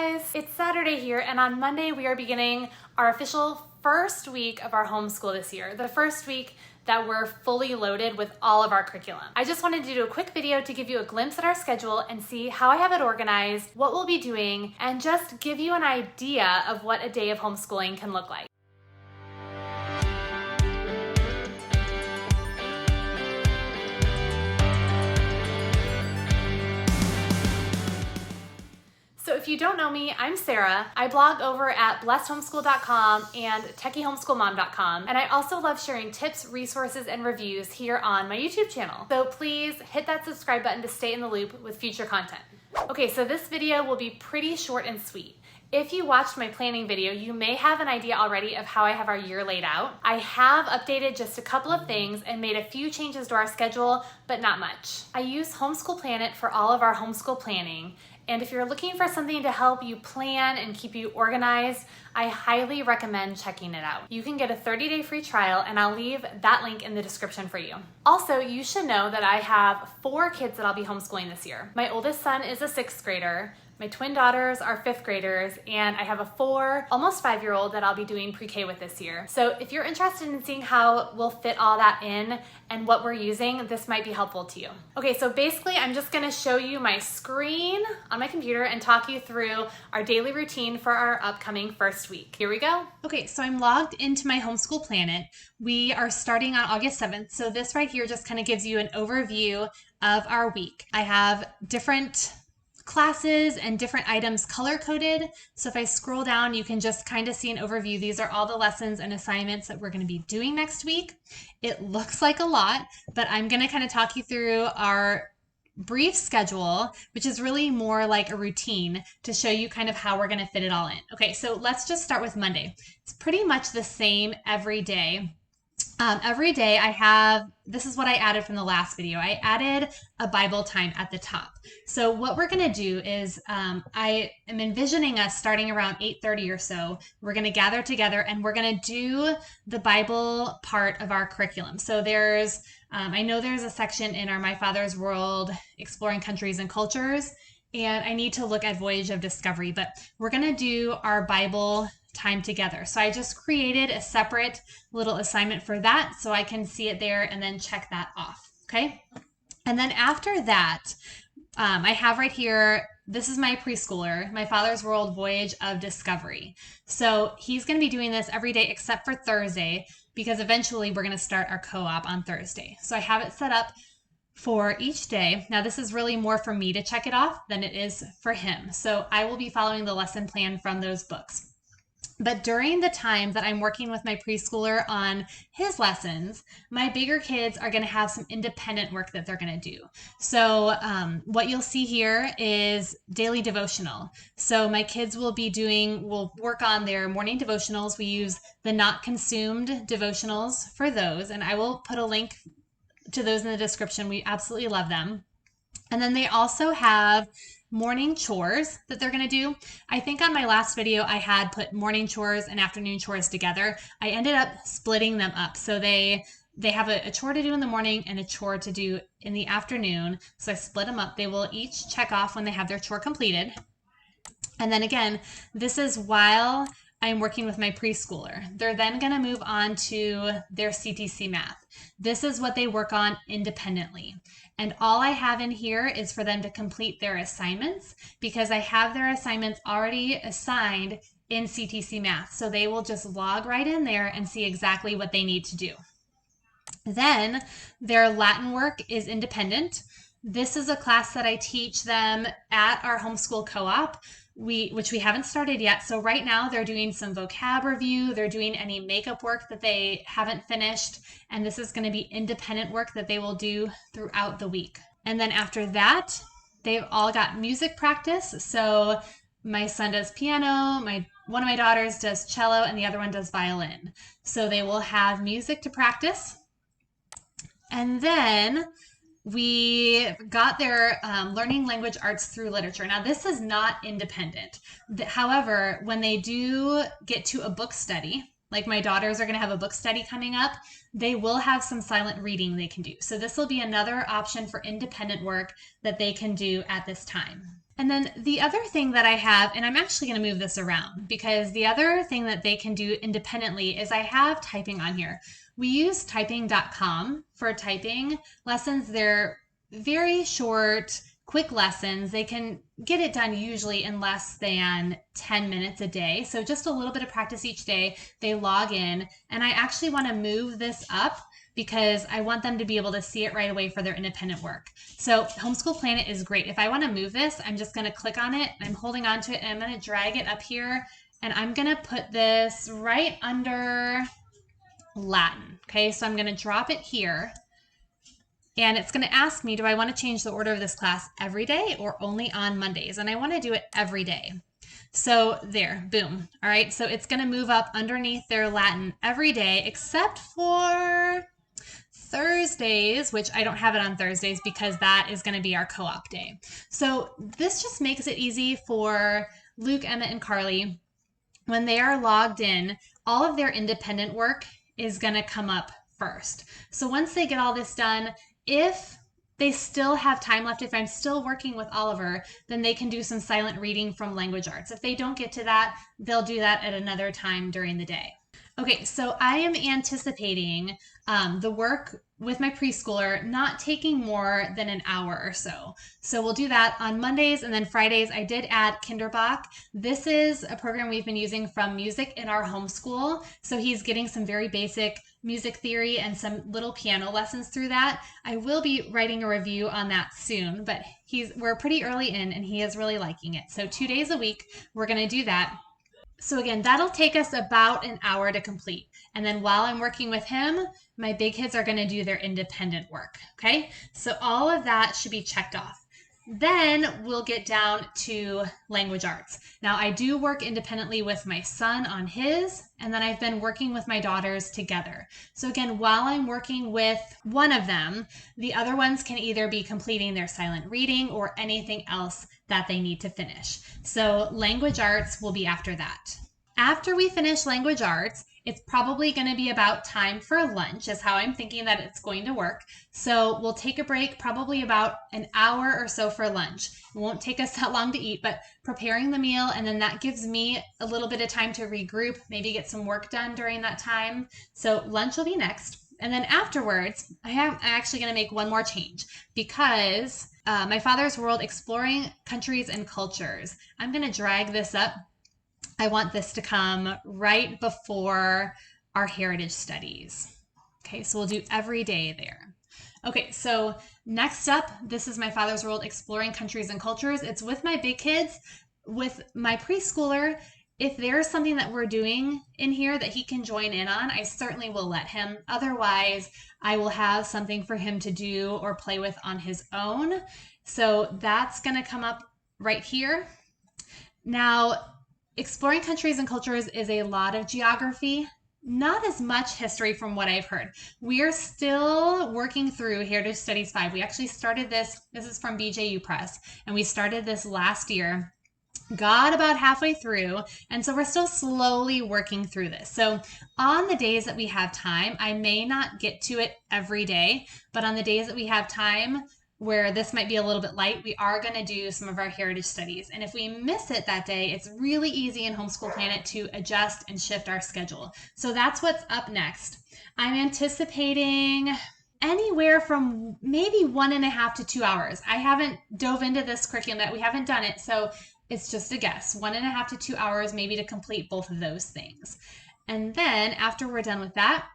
guys, it's Saturday here, and on Monday we are beginning our official first week of our homeschool this year. The first week that we're fully loaded with all of our curriculum. I just wanted to do a quick video to give you a glimpse at our schedule and see how I have it organized, what we'll be doing, and just give you an idea of what a day of homeschooling can look like. So if you don't know me, I'm Sara. I blog over at blessedhomeschool.com and techyhomeschoolmom.com. And I also love sharing tips, resources, and reviews here on my YouTube channel. So please hit that subscribe button to stay in the loop with future content. Okay, so this video will be pretty short and sweet. If you watched my planning video, you may have an idea already of how I have our year laid out. I have updated just a couple of things and made a few changes to our schedule, but not much. I use Homeschool Planet for all of our homeschool planning. And if you're looking for something to help you plan and keep you organized, I highly recommend checking it out. You can get a 30-day free trial, and I'll leave that link in the description for you. Also, you should know that I have 4 kids that I'll be homeschooling this year. My oldest son is a 6th grader. My twin daughters are 5th graders, and I have a 4, almost 5-year-old that I'll be doing pre-K with this year. So if you're interested in seeing how we'll fit all that in and what we're using, this might be helpful to you. Okay, so basically I'm just gonna show you my screen on my computer and talk you through our daily routine for our upcoming first week. Here we go. Okay, so I'm logged into my Homeschool Planet. We are starting on August 7th, so this right here just kind of gives you an overview of our week. I have different classes and different items color-coded. So if I scroll down, you can just kind of see an overview. These are all the lessons and assignments that we're going to be doing next week. It looks like a lot, but I'm going to kind of talk you through our brief schedule, which is really more like a routine to show you kind of how we're going to fit it all in. Okay, so let's just start with Monday. It's pretty much the same every day. Every day I have, this is what I added from the last video. I added a Bible time at the top. So what we're going to do is I am envisioning us starting around 8:30 or so. We're going to gather together and we're going to do the Bible part of our curriculum. So there's, I know there's a section in our My Father's World, Exploring Countries and Cultures, and I need to look at Voyage of Discovery, but we're going to do our Bible time together. So I just created a separate little assignment for that so I can see it there and then check that off. Okay. And then after that, I have right here, this is my preschooler, My Father's World Voyage of Discovery. So he's going to be doing this every day except for Thursday, because eventually we're going to start our co-op on Thursday. So I have it set up for each day. Now this is really more for me to check it off than it is for him. So I will be following the lesson plan from those books. But during the time that I'm working with my preschooler on his lessons, my bigger kids are going to have some independent work that they're going to do. So what you'll see here is daily devotional. So my kids will work on their morning devotionals. We use the Not Consumed devotionals for those, and I will put a link to those in the description. We absolutely love them. And then they also have morning chores that they're going to do. I think on my last video, I had put morning chores and afternoon chores together. I ended up splitting them up. So they have a chore to do in the morning and a chore to do in the afternoon. So I split them up. They will each check off when they have their chore completed. And then again, this is while I'm working with my preschooler. They're then going to move on to their CTC math. This is what they work on independently. And all I have in here is for them to complete their assignments, because I have their assignments already assigned in CTC math. So they will just log right in there and see exactly what they need to do. Then their Latin work is independent. This is a class that I teach them at our homeschool co-op, which we haven't started yet. So right now they're doing some vocab review. They're doing any makeup work that they haven't finished. And this is going to be independent work that they will do throughout the week. And then after that, they've all got music practice. So my son does piano, one of my daughters does cello, and the other one does violin. So they will have music to practice. And then we got their learning language arts through literature. Now, this is not independent. However, when they do get to a book study, like my daughters are going to have a book study coming up, they will have some silent reading they can do. So this will be another option for independent work that they can do at this time. And then the other thing that I have, and I'm actually going to move this around because the other thing that they can do independently is I have typing on here. We use typing.com for typing lessons. They're very short, quick lessons. They can get it done usually in less than 10 minutes a day. So just a little bit of practice each day. They log in, and I actually want to move this up because I want them to be able to see it right away for their independent work. So Homeschool Planet is great. If I want to move this, I'm just going to click on it. I'm holding on to it, and I'm going to drag it up here, and I'm going to put this right under Latin. Okay, so I'm going to drop it here, and it's going to ask me, do I want to change the order of this class every day or only on Mondays? And I want to do it every day. So there, boom. All right, so it's going to move up underneath their Latin every day except for Thursdays, which I don't have it on Thursdays because that is going to be our co-op day. So this just makes it easy for Luke, Emma, and Carly. When they are logged in, all of their independent work is going to come up first. So once they get all this done, if they still have time left, if I'm still working with Oliver, then they can do some silent reading from language arts. If they don't get to that, they'll do that at another time during the day. Okay, so I am anticipating the work with my preschooler not taking more than an hour or so. So we'll do that on Mondays, and then Fridays I did add Kinderbach. This is a program we've been using from music in our homeschool. So he's getting some very basic music theory and some little piano lessons through that. I will be writing a review on that soon, but we're pretty early in and he is really liking it. So 2 days a week, we're going to do that. So again, that'll take us about an hour to complete. And then while I'm working with him, my big kids are going to do their independent work. Okay, so all of that should be checked off. Then we'll get down to language arts. Now I do work independently with my son on his, and then I've been working with my daughters together. So again, while I'm working with one of them, the other ones can either be completing their silent reading or anything else that they need to finish. So language arts will be after that. After we finish language arts, it's probably going to be about time for lunch is how I'm thinking that it's going to work. So we'll take a break, probably about an hour or so for lunch. It won't take us that long to eat, but preparing the meal, and then that gives me a little bit of time to regroup, maybe get some work done during that time. So lunch will be next. And then afterwards, I'm actually going to make one more change because my Father's World, Exploring Countries and Cultures. I'm going to drag this up. I want this to come right before our heritage studies. Okay, so we'll do every day there. Okay, so next up, this is my Father's World, Exploring Countries and Cultures. It's with my big kids. With my preschooler, if there's something that we're doing in here that he can join in on, I certainly will let him. Otherwise, I will have something for him to do or play with on his own. So that's going to come up right here. Now, Exploring Countries and Cultures is a lot of geography, not as much history from what I've heard. We are still working through Heritage Studies 5. We actually started this is from BJU Press, and we started this last year, got about halfway through, and so we're still slowly working through this. So on the days that we have time, I may not get to it every day, but on the days that we have time, where this might be a little bit light, we are going to do some of our heritage studies. And if we miss it that day, it's really easy in Homeschool Planet to adjust and shift our schedule. So that's what's up next. I'm anticipating anywhere from maybe 1.5 to 2 hours. I haven't dove into this curriculum yet. We haven't done it. So it's just a guess. 1.5 to 2 hours maybe to complete both of those things. And then after we're done with that,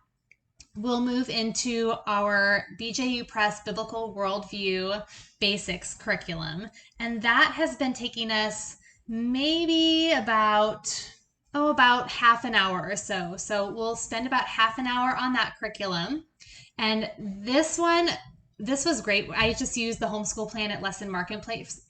we'll move into our BJU Press Biblical Worldview Basics curriculum. And that has been taking us maybe about half an hour or so. So we'll spend about half an hour on that curriculum. And this was great. I just used the Homeschool Planet Lesson Marketplace.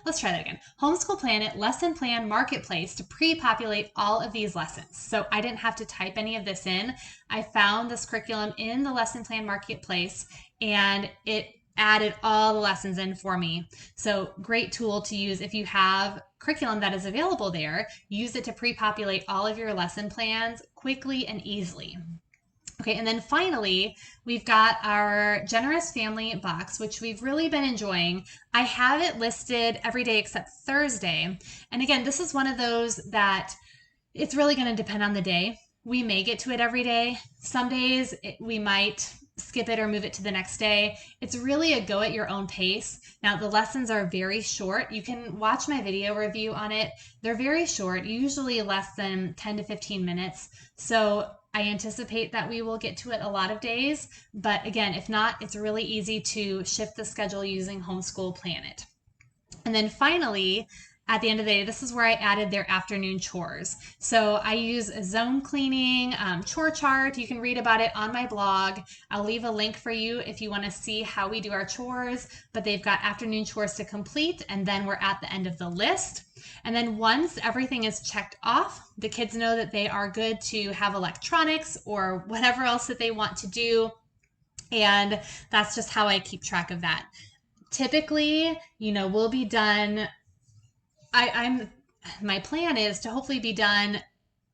Let's try that again. Homeschool Planet Lesson Plan Marketplace to pre-populate all of these lessons. So I didn't have to type any of this in. I found this curriculum in the Lesson Plan Marketplace, and it added all the lessons in for me. So great tool to use if you have curriculum that is available there. Use it to pre-populate all of your lesson plans quickly and easily. Okay, and then finally, we've got our generous family box, which we've really been enjoying. I have it listed every day except Thursday. And again, this is one of those that it's really going to depend on the day. We may get to it every day. Some days we might skip it or move it to the next day. It's really a go at your own pace. Now, the lessons are very short. You can watch my video review on it. They're very short, usually less than 10 to 15 minutes. So I anticipate that we will get to it a lot of days. But again, if not, it's really easy to shift the schedule using Homeschool Planet. And then finally, at the end of the day, this is where I added their afternoon chores. So I use a zone cleaning chore chart. You can read about it on my blog. I'll leave a link for you if you want to see how we do our chores, but they've got afternoon chores to complete, and then we're at the end of the list. And then once everything is checked off, the kids know that they are good to have electronics or whatever else that they want to do. And that's just how I keep track of that. Typically, we'll be done. My plan is to hopefully be done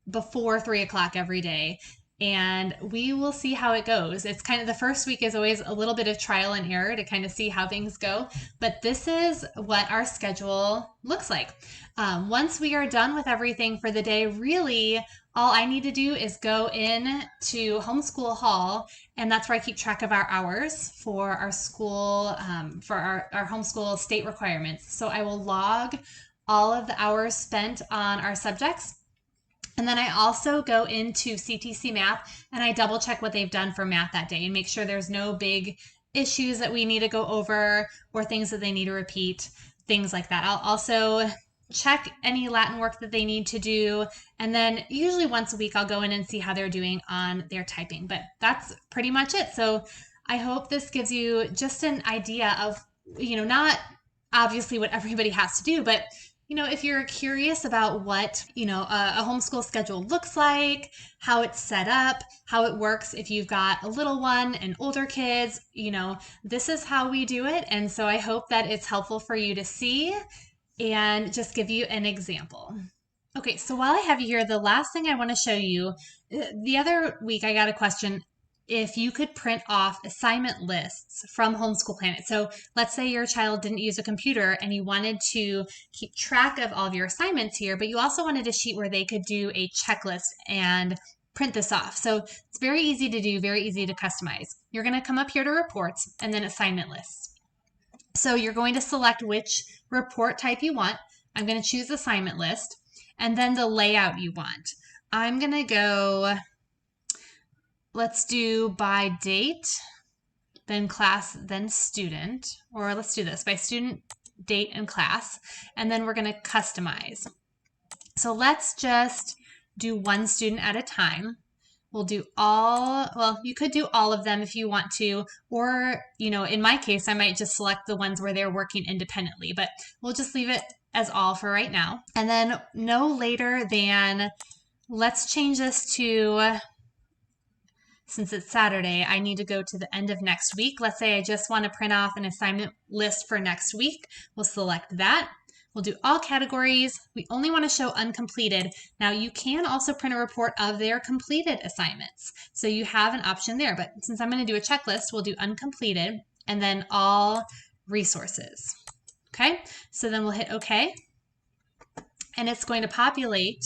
before 3 o'clock every day, and we will see how it goes. It's kind of the first week is always a little bit of trial and error to kind of see how things go, but this is what our schedule looks like. Once we are done with everything for the day, really all I need to do is go in to Homeschool Hall, and that's where I keep track of our hours for our school, for our homeschool state requirements. So I will log all of the hours spent on our subjects. And then I also go into CTC Math and I double check what they've done for math that day and make sure there's no big issues that we need to go over or things that they need to repeat, things like that. I'll also check any Latin work that they need to do. And then usually once a week, I'll go in and see how they're doing on their typing. But that's pretty much it. So I hope this gives you just an idea of, not obviously what everybody has to do, but if you're curious about what, a homeschool schedule looks like, how it's set up, how it works if you've got a little one and older kids, this is how we do it. And so I hope that it's helpful for you to see and just give you an example. Okay, so while I have you here, the last thing I want to show you, the other week I got a question if you could print off assignment lists from Homeschool Planet. So let's say your child didn't use a computer and you wanted to keep track of all of your assignments here, but you also wanted a sheet where they could do a checklist and print this off. So it's very easy to do, very easy to customize. You're going to come up here to reports and then assignment lists. So you're going to select which report type you want. I'm going to choose assignment list and then the layout you want. I'm going to go, let's do by date, then class, then student, or let's do this by student, date, and class, and then we're going to customize. So let's just do one student at a time. We'll do you could do all of them if you want to, or, in my case, I might just select the ones where they're working independently, but we'll just leave it as all for right now. And then no later than, let's change this to, since it's Saturday, I need to go to the end of next week. Let's say I just want to print off an assignment list for next week. We'll select that. We'll do all categories. We only want to show uncompleted. Now you can also print a report of their completed assignments. So you have an option there, but since I'm going to do a checklist, we'll do uncompleted and then all resources. Okay, so then we'll hit OK and it's going to populate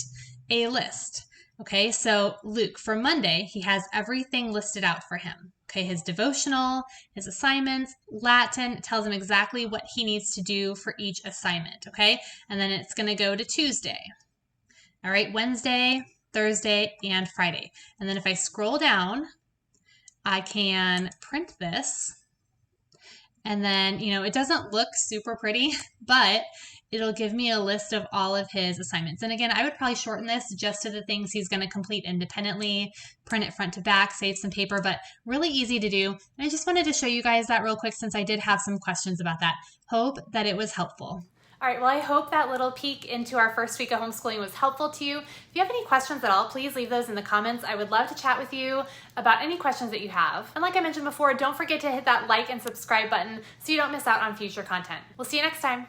a list. Okay, so Luke, for Monday, he has everything listed out for him. Okay, his devotional, his assignments, Latin, it tells him exactly what he needs to do for each assignment. Okay, and then it's going to go to Tuesday. All right, Wednesday, Thursday, and Friday. And then if I scroll down, I can print this. And then, it doesn't look super pretty, but it'll give me a list of all of his assignments. And again, I would probably shorten this just to the things he's going to complete independently, print it front to back, save some paper, but really easy to do. And I just wanted to show you guys that real quick since I did have some questions about that. Hope that it was helpful. All right, well, I hope that little peek into our first week of homeschooling was helpful to you. If you have any questions at all, please leave those in the comments. I would love to chat with you about any questions that you have. And like I mentioned before, don't forget to hit that like and subscribe button so you don't miss out on future content. We'll see you next time.